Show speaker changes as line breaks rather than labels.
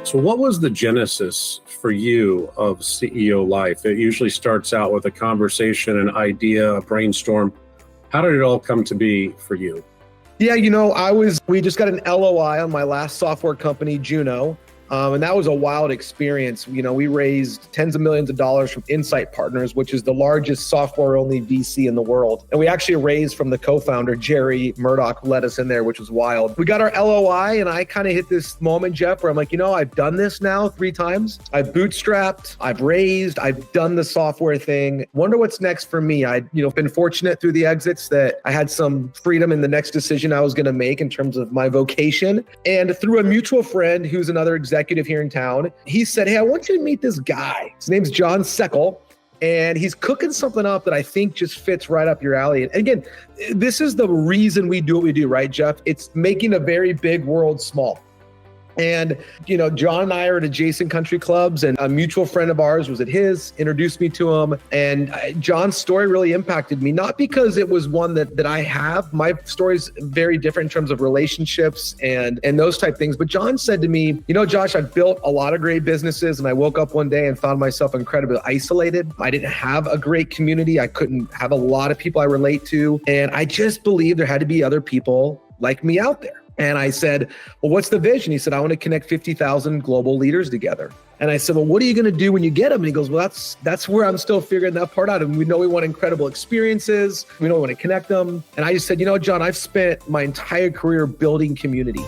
So what was the genesis for you of CEO Life? It usually starts out with a conversation, an idea, a brainstorm. How did it all come to be for you?
Yeah, we just got an LOI on my last software company, Juno. And that was a wild experience. We raised tens of millions of dollars from Insight Partners, which is the largest software-only VC in the world. And we actually raised from the co-founder, Jerry Murdoch, led us in there, which was wild. We got our LOI, and I kind of hit this moment, Jeff, where I'm like, I've done this now 3 times. I've bootstrapped, I've raised, I've done the software thing. Wonder what's next for me. I'd been fortunate through the exits that I had some freedom in the next decision I was going to make in terms of my vocation. And through a mutual friend who's another executive here in town, he said, hey, I want you to meet this guy. His name's John Seckel, and he's cooking something up that I think just fits right up your alley. And again, this is the reason we do what we do, right, Jeff? It's making a very big world small. And, John and I are at adjacent country clubs, and a mutual friend of ours was at his, introduced me to him. And John's story really impacted me, not because it was one that I have. My story's very different in terms of relationships and those type things. But John said to me, Josh, I've built a lot of great businesses, and I woke up one day and found myself incredibly isolated. I didn't have a great community. I couldn't have a lot of people I relate to. And I just believed there had to be other people like me out there. And I said, well, what's the vision? He said, I want to connect 50,000 global leaders together. And I said, well, what are you going to do when you get them? And he goes, well, that's where I'm still figuring that part out. And we know we want incredible experiences. We know we want to connect them. And I just said, John, I've spent my entire career building community.